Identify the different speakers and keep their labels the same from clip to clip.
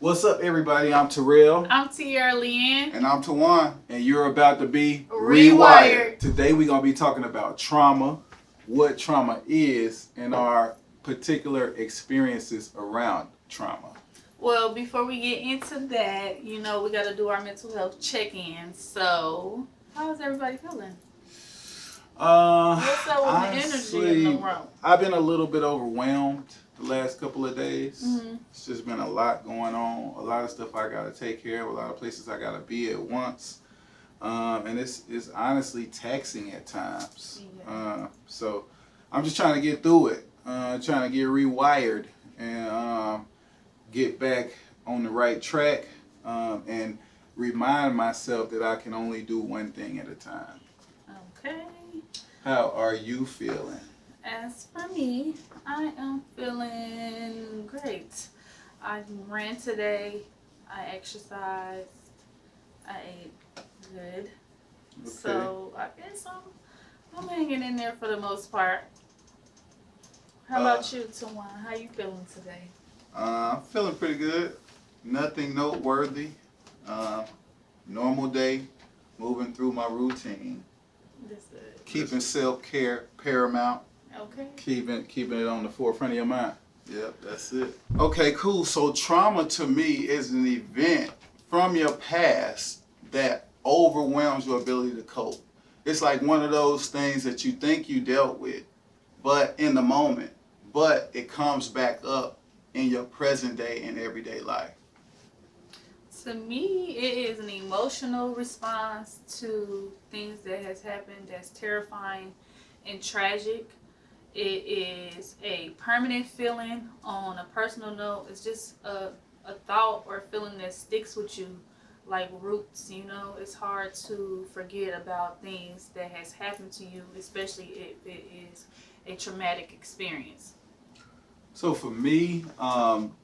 Speaker 1: What's up, everybody? I'm Terrell.
Speaker 2: I'm Tierra Leanne.
Speaker 3: And I'm Tawan.
Speaker 1: And you're about to be
Speaker 2: Rewired.
Speaker 1: Today, we're going to be talking about trauma, what trauma is, and our particular experiences around trauma.
Speaker 2: Well, before we get into that, we got to do our mental health check-in. So, how's everybody feeling? What's up with the energy in the room?
Speaker 1: I've been a little bit overwhelmed the last couple of days.
Speaker 2: Mm-hmm.
Speaker 1: It's just been a lot going on, a lot of stuff I got to take care of, a lot of places I got to be at once. And it's honestly taxing at times.
Speaker 2: Yeah.
Speaker 1: So I'm just trying to get through it, trying to get rewired and get back on the right track and remind myself that I can only do one thing at a time.
Speaker 2: Okay.
Speaker 1: How are you feeling?
Speaker 2: As for me, I am feeling great. I ran today. I exercised. I ate good.
Speaker 1: Okay.
Speaker 2: So I guess I'm hanging in there for the most part. How about you, Tawan? How you feeling today?
Speaker 3: I'm feeling pretty good. Nothing noteworthy. Normal day, moving through my routine.
Speaker 2: That's good.
Speaker 3: Keeping self-care paramount.
Speaker 2: Okay.
Speaker 1: Keeping it on the forefront of your mind.
Speaker 3: Yep, that's it.
Speaker 1: Okay, cool. So trauma to me is an event from your past that overwhelms your ability to cope. It's like one of those things that you think you dealt with, but in the moment, but it comes back up in your present day and everyday life.
Speaker 2: To me, it is an emotional response to things that has happened that's terrifying and tragic. It is a permanent feeling on a personal note. It's just a thought or feeling that sticks with you like roots, It's hard to forget about things that has happened to you, especially if it is a traumatic experience.
Speaker 1: So for me,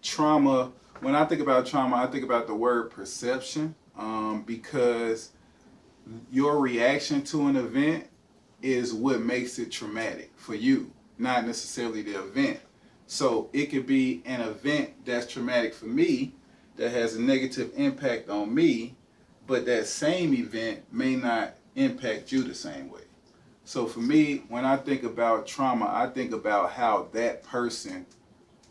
Speaker 1: trauma, when I think about trauma, I think about the word perception because your reaction to an event is what makes it traumatic for you, not necessarily the event. So it could be an event that's traumatic for me that has a negative impact on me, but that same event may not impact you the same way. So for me, when I think about trauma, I think about how that person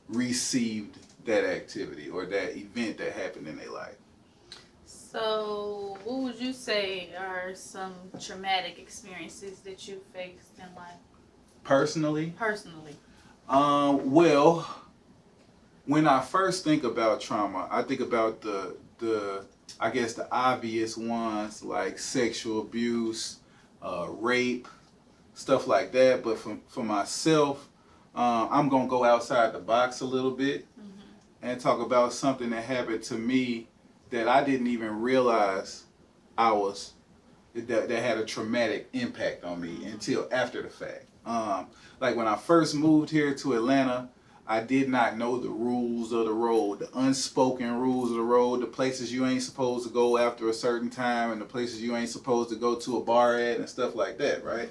Speaker 1: received that activity or that event that happened in their life.
Speaker 2: So, what would you say are some traumatic experiences that you faced in life?
Speaker 1: Personally?
Speaker 2: Personally.
Speaker 1: Well, when I first think about trauma, I think about the I guess the obvious ones like sexual abuse, rape, stuff like that. But for myself, I'm gonna go outside the box a little bit and talk about something that happened to me that I didn't even realize that had a traumatic impact on me until after the fact. Like when I first moved here to Atlanta, I did not know the rules of the road, the unspoken rules of the road, the places you ain't supposed to go after a certain time and the places you ain't supposed to go to a bar at and stuff like that, right?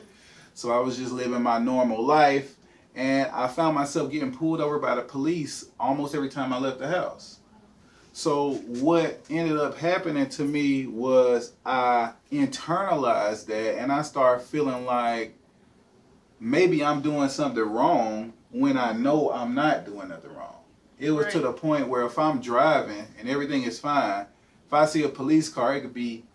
Speaker 1: So I was just living my normal life and I found myself getting pulled over by the police almost every time I left the house. So what ended up happening to me was I internalized that and I started feeling like maybe I'm doing something wrong when I know I'm not doing nothing wrong. It was to the point where if I'm driving and everything is fine, if I see a police car, it could be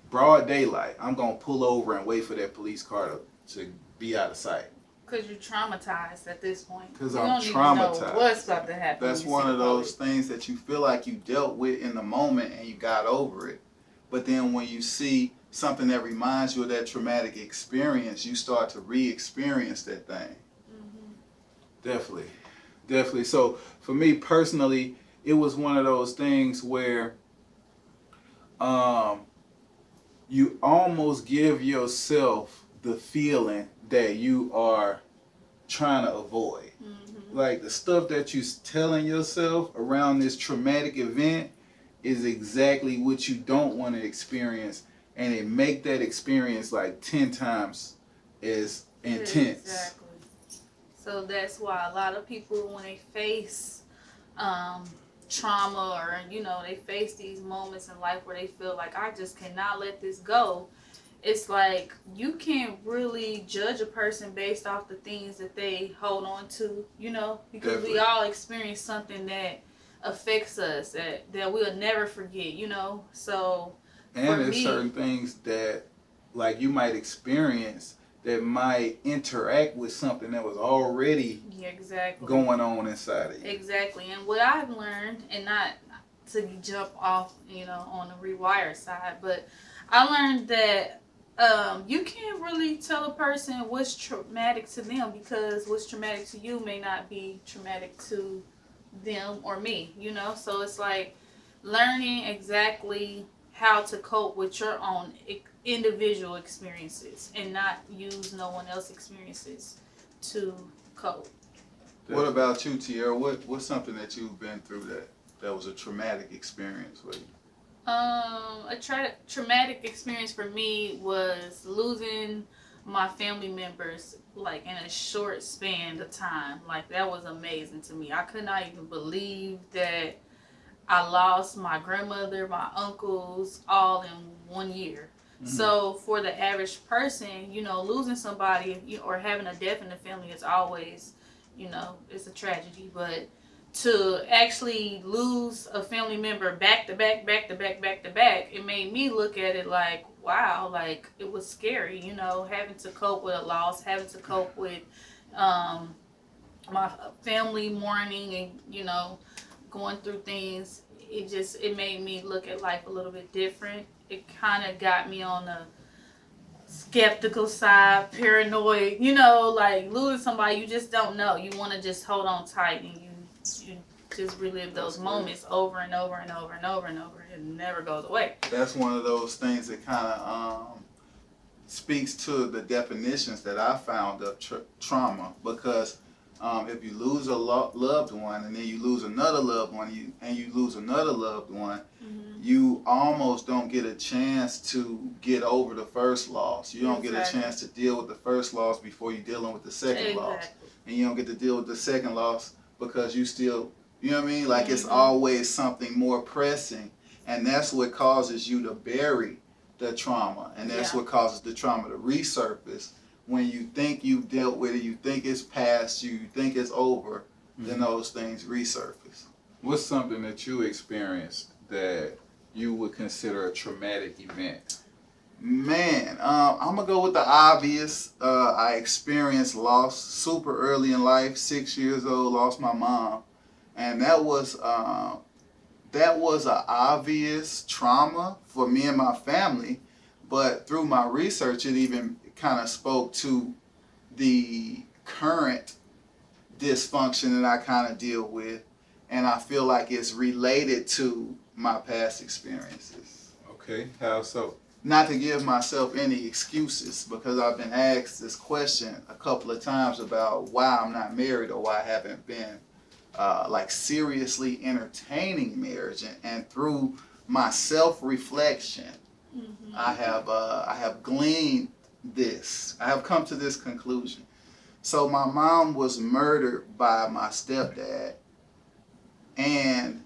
Speaker 1: broad daylight. I'm going to pull over and wait for that police car to be out of sight.
Speaker 2: Because you're traumatized at this point.
Speaker 1: Because
Speaker 2: I'm
Speaker 1: traumatized.
Speaker 2: Even know what's about to happen.
Speaker 3: That's one of those things that you feel like you dealt with in the moment and you got over it. But then when you see something that reminds you of that traumatic experience, you start to re-experience that thing.
Speaker 1: Definitely. So for me personally, it was one of those things where you almost give yourself the feeling that you are trying to avoid. Like the stuff that you're telling yourself around this traumatic event is exactly what you don't want to experience, and it make that experience like 10 times as intense.
Speaker 2: Exactly. So that's why a lot of people, when they face trauma, or they face these moments in life where they feel like, I just cannot let this go. It's like you can't really judge a person based off the things that they hold on to, because
Speaker 1: Definitely.
Speaker 2: we all experience something that affects us that we'll never forget, So
Speaker 1: And
Speaker 2: for
Speaker 1: there's
Speaker 2: me,
Speaker 1: certain things that like you might experience that might interact with something that was already
Speaker 2: yeah, exactly.
Speaker 1: going on inside of you.
Speaker 2: Exactly. And what I've learned, and not to jump off, on the Rewired side, but I learned that you can't really tell a person what's traumatic to them, because what's traumatic to you may not be traumatic to them or me, So it's like learning exactly how to cope with your own individual experiences and not use no one else's experiences to cope.
Speaker 3: What about you, Tierra? What's something that you've been through that was a traumatic experience for you?
Speaker 2: A traumatic experience for me was losing my family members like in a short span of time. Like, that was amazing to me. I could not even believe that I lost my grandmother, my uncles, all in 1 year. Mm-hmm. So for the average person, losing somebody or having a death in the family is always, it's a tragedy. But to actually lose a family member back to back, it made me look at it like, wow, like it was scary, having to cope with a loss, having to cope with my family mourning and, going through things. It made me look at life a little bit different. It kind of got me on the skeptical side, paranoid, like losing somebody you just don't know. You want to just hold on tight, and you just relive those moments over and over and over and over and over. It never goes away.
Speaker 3: That's one of those things that kind of speaks to the definitions that I found of trauma, because if you lose a loved one and then you lose another loved one and you lose another loved one, mm-hmm. you almost don't get a chance to get over the first loss. You don't get a chance to deal with the first loss before you're dealing with the second loss. And you don't get to deal with the second loss because you still, you know what I mean? Like, mm-hmm. It's always something more pressing. And that's what causes you to bury the trauma. And that's what causes the trauma to resurface. When you think you've dealt with it, you think it's past you think it's over, mm-hmm. then those things resurface.
Speaker 1: What's something that you experienced that you would consider a traumatic event?
Speaker 3: Man, I'm going to go with the obvious. I experienced loss super early in life, 6 years old, lost my mom. And that was an obvious trauma for me and my family. But through my research, it even kind of spoke to the current dysfunction that I kind of deal with, and I feel like it's related to my past experiences.
Speaker 1: Okay, how so?
Speaker 3: Not to give myself any excuses, because I've been asked this question a couple of times about why I'm not married or why I haven't been like seriously entertaining marriage, and through my self-reflection, mm-hmm. I have gleaned this. I have come to this conclusion. So my mom was murdered by my stepdad, and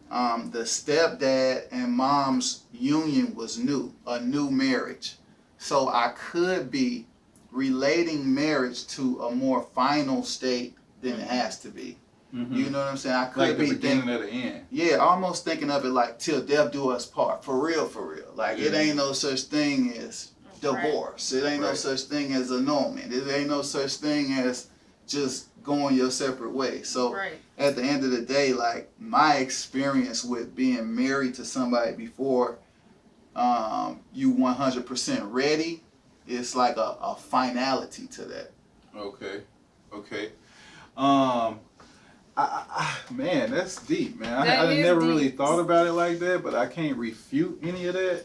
Speaker 3: the stepdad and mom's union was a new marriage. So I could be relating marriage to a more final state than it has to be. Mm-hmm. You know what I'm saying? I could
Speaker 1: like the
Speaker 3: be
Speaker 1: beginning of the end.
Speaker 3: Yeah, almost thinking of it like till death do us part. For real. Like, it ain't no such thing as divorce. It ain't no such thing as annulment. It ain't no such thing as just going your separate way. So at the end of the day, like, my experience with being married to somebody before you 100% ready, it's like a finality to that.
Speaker 1: Okay. Man, that's deep, man. I never really thought about it like that, but I can't refute any of that.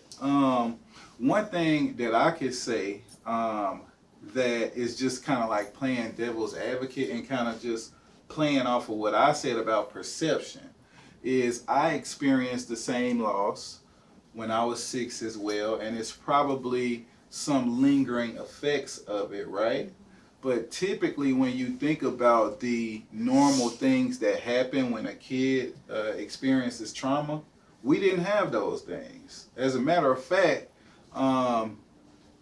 Speaker 1: One thing that I could say that is just kind of like playing devil's advocate and kind of just playing off of what I said about perception is I experienced the same loss when I was 6 as well, and it's probably some lingering effects of it, right? But typically, when you think about the normal things that happen when a kid experiences trauma, we didn't have those things. As a matter of fact,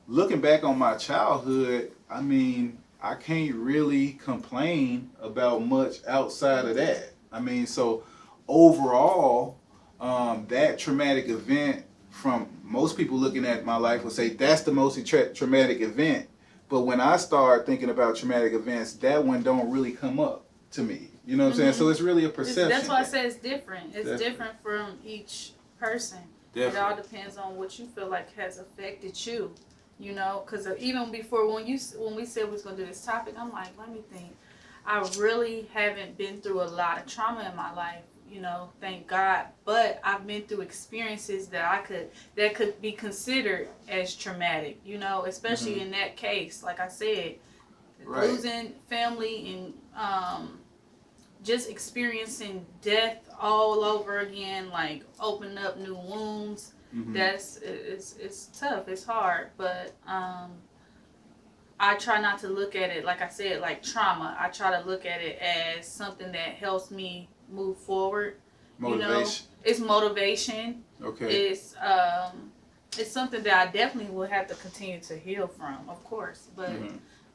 Speaker 1: looking back on my childhood, I mean, I can't really complain about much outside of that. I mean, so overall, that traumatic event, from most people looking at my life would say that's the most traumatic event. But when I start thinking about traumatic events, that one don't really come up to me. You know what I'm saying? So it's really a perception.
Speaker 2: That's why I
Speaker 1: thing.
Speaker 2: say it's different. It's different from each person.
Speaker 1: Definitely.
Speaker 2: It all depends on what you feel like has affected you. You know, because even before when we said we was gonna do this topic, I'm like, let me think. I really haven't been through a lot of trauma in my life. You know, thank God. But I've been through experiences that could be considered as traumatic. You know, especially in that case, like I said, losing family and just experiencing death all over again, like opening up new wounds. It's tough. It's hard, but I try not to look at it, like I said, like trauma. I try to look at it as something that helps me move forward.
Speaker 1: Motivation.
Speaker 2: You know, it's motivation.
Speaker 1: Okay.
Speaker 2: It's something that I definitely will have to continue to heal from, of course. But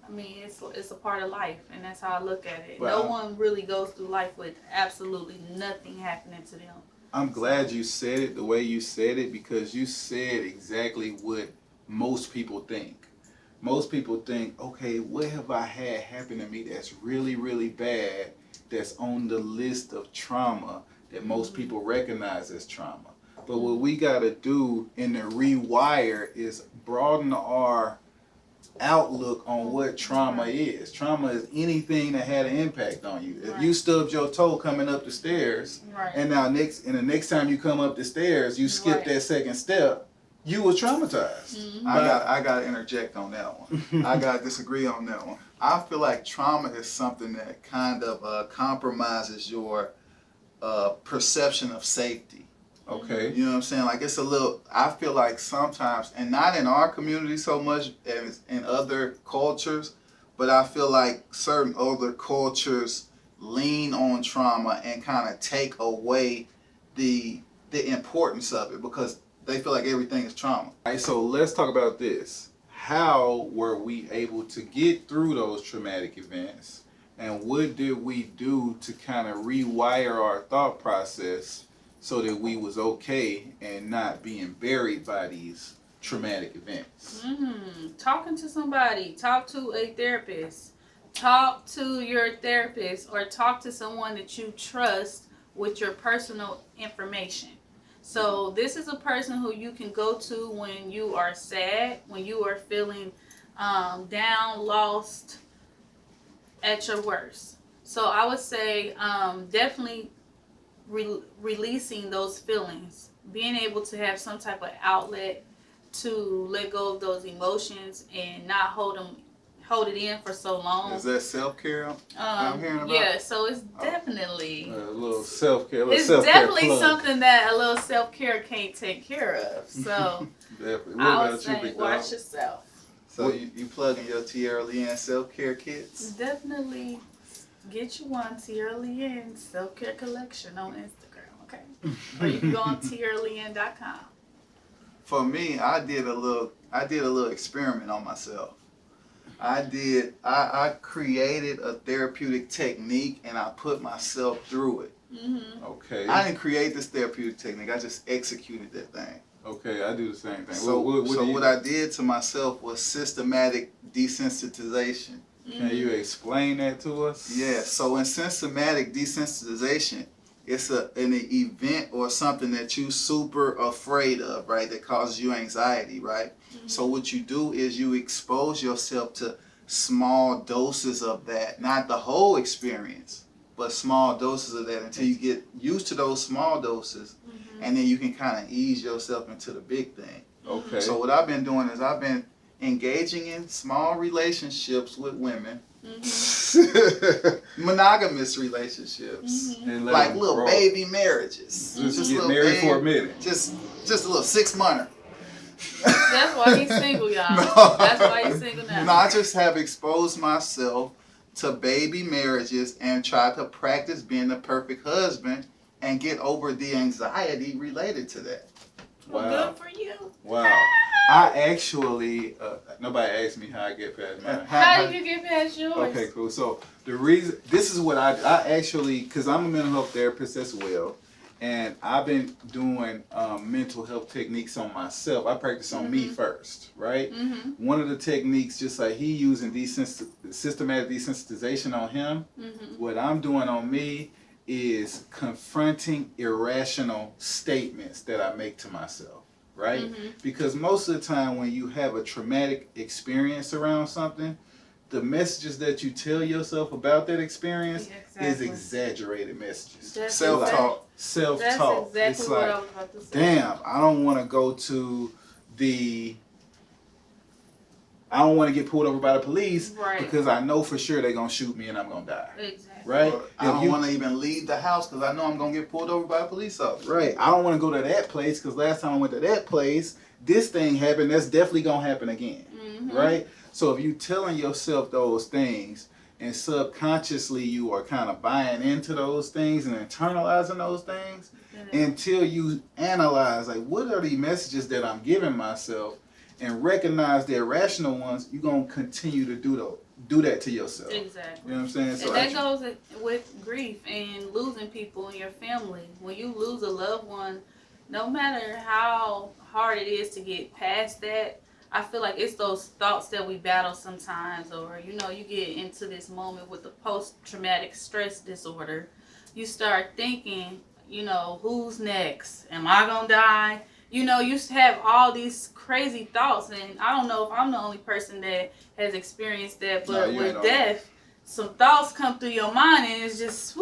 Speaker 2: I mean, it's a part of life, and that's how I look at it.
Speaker 1: Well,
Speaker 2: no one really goes through life with absolutely nothing happening to them.
Speaker 1: I'm glad you said it the way you said it, because you said exactly what most people think. Most people think, okay, what have I had happen to me that's really, really bad, that's on the list of trauma that most people recognize as trauma. But what we got to do in the Rewire is broaden our outlook on what trauma is. Trauma is anything that had an impact on you. If you stubbed your toe coming up the stairs, and now the next time you come up the stairs, you skip that second step, you were traumatized.
Speaker 3: I got to interject on that one. I got to disagree on that one. I feel like trauma is something that kind of compromises your perception of safety.
Speaker 1: Okay.
Speaker 3: You know what I'm saying? Like, it's a little, I feel like sometimes, and not in our community so much as in other cultures, but I feel like certain other cultures lean on trauma and kind of take away the importance of it because they feel like everything is trauma.
Speaker 1: All right, so let's talk about this. How were we able to get through those traumatic events? And what did we do to kind of rewire our thought process so that we was okay and not being buried by these traumatic events?
Speaker 2: Talking to somebody. Talk to a therapist. Talk to your therapist or talk to someone that you trust with your personal information. So this is a person who you can go to when you are sad, when you are feeling down, lost, at your worst. So I would say definitely releasing those feelings, being able to have some type of outlet to let go of those emotions and not hold it in for so long.
Speaker 3: Is that self-care I'm hearing about?
Speaker 2: Yeah, so it's definitely
Speaker 1: A little self-care.
Speaker 2: it's definitely something that a little self-care can't take care of. So
Speaker 1: Definitely. What
Speaker 2: I would
Speaker 1: about you,
Speaker 2: say
Speaker 1: big
Speaker 2: watch
Speaker 1: dog?
Speaker 2: yourself.
Speaker 3: So you plugging your Tierra Leanne self-care kits?
Speaker 2: Definitely get you one Tierra Leanne self-care collection on Instagram, okay? Or you can go on tierraleanne.com.
Speaker 3: For me, I did a little experiment on myself. I created a therapeutic technique and I put myself through it.
Speaker 1: Okay.
Speaker 3: I didn't create this therapeutic technique, I just executed that thing.
Speaker 1: Okay, I do the same thing.
Speaker 3: So
Speaker 1: What
Speaker 3: what I did to myself was systematic desensitization.
Speaker 1: Can you explain that to us?
Speaker 3: Yeah, so in systematic desensitization, it's an event or something that you super afraid of, right, that causes you anxiety, right? So what you do is you expose yourself to small doses of that, not the whole experience, but small doses of that until you get used to those small doses, and then you can kind of ease yourself into the big thing.
Speaker 1: Okay.
Speaker 3: So what I've been doing is I've been engaging in small relationships with women, monogamous relationships,
Speaker 1: And let
Speaker 3: like
Speaker 1: them
Speaker 3: little
Speaker 1: grow.
Speaker 3: baby marriages.
Speaker 1: Just get
Speaker 3: little
Speaker 1: married
Speaker 3: baby,
Speaker 1: for a minute.
Speaker 3: just a little 6-monther.
Speaker 2: That's why he's single, y'all.
Speaker 3: No.
Speaker 2: That's why he's single now.
Speaker 3: No, I just have exposed myself to baby marriages and tried to practice being the perfect husband and get over the anxiety related to that.
Speaker 2: Well,
Speaker 1: Wow.
Speaker 2: good for you.
Speaker 1: Wow. I actually, nobody asked me how I get past mine.
Speaker 2: How did you get past yours?
Speaker 1: Okay, cool. So the reason, this is what I actually, because I'm a mental health therapist as well, and I've been doing mental health techniques on myself. I practice on me first, right?
Speaker 2: Mm-hmm.
Speaker 1: One of the techniques, just like he using systematic desensitization on him, what I'm doing on me is confronting irrational statements that I make to myself, right? Because most of the time when you have a traumatic experience around something, the messages that you tell yourself about that experience is exaggerated messages.
Speaker 2: That's
Speaker 3: Self-talk.
Speaker 1: Self-talk.
Speaker 2: That's exactly
Speaker 1: It's
Speaker 2: what
Speaker 1: like,
Speaker 2: I was about to say.
Speaker 1: damn, I don't want to go to I don't want to get pulled over by the police
Speaker 2: Right.
Speaker 1: because I know for sure they're going to shoot me and I'm going to die.
Speaker 2: Exactly.
Speaker 1: Right?
Speaker 3: Or I don't want to even leave the house because I know I'm going to get pulled over by a police officer.
Speaker 1: Right. I don't want to go to that place because last time I went to that place, this thing happened. That's definitely going to happen again. Right? So if you telling yourself those things and subconsciously you are kind of buying into those things and internalizing those things until you analyze, like, what are the messages that I'm giving myself and recognize the irrational ones, you're going to continue to do that to yourself.
Speaker 2: Exactly.
Speaker 1: You know what I'm saying? So
Speaker 2: And that goes with grief and losing people in your family. When you lose a loved one, no matter how hard it is to get past that, I feel like it's those thoughts that we battle sometimes, or you get into this moment with the post-traumatic stress disorder. You start thinking, who's next? Am I gonna die? You have all these crazy thoughts, and I don't know if I'm the only person that has experienced that, but with death, some thoughts come through your mind, and it's just,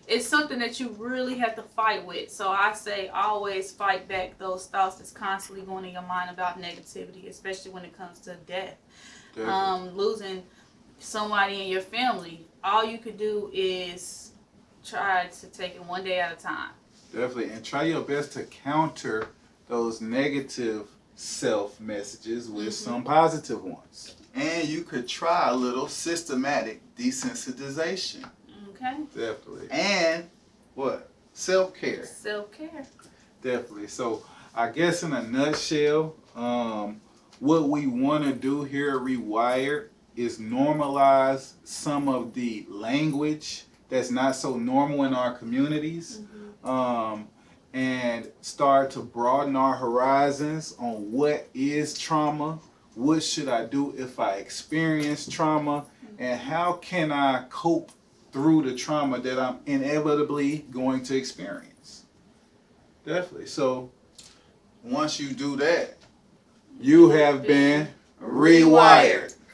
Speaker 2: it's something that you really have to fight with. So I say always fight back those thoughts that's constantly going in your mind about negativity, especially when it comes to death. Losing somebody in your family, all you could do is try to take it one day at a time.
Speaker 1: Definitely. And try your best to counter those negative self messages with some positive ones.
Speaker 3: And you could try a little systematic desensitization.
Speaker 2: Okay?
Speaker 1: Definitely.
Speaker 3: And what? Self-care.
Speaker 2: Self-care.
Speaker 1: Definitely. So I guess in a nutshell, what we want to do here at Rewired is normalize some of the language that's not so normal in our communities, and start to broaden our horizons on what is trauma, what should I do if I experience trauma, and how can I cope through the trauma that I'm inevitably going to experience. Definitely. So
Speaker 3: once you do that,
Speaker 1: you have been rewired.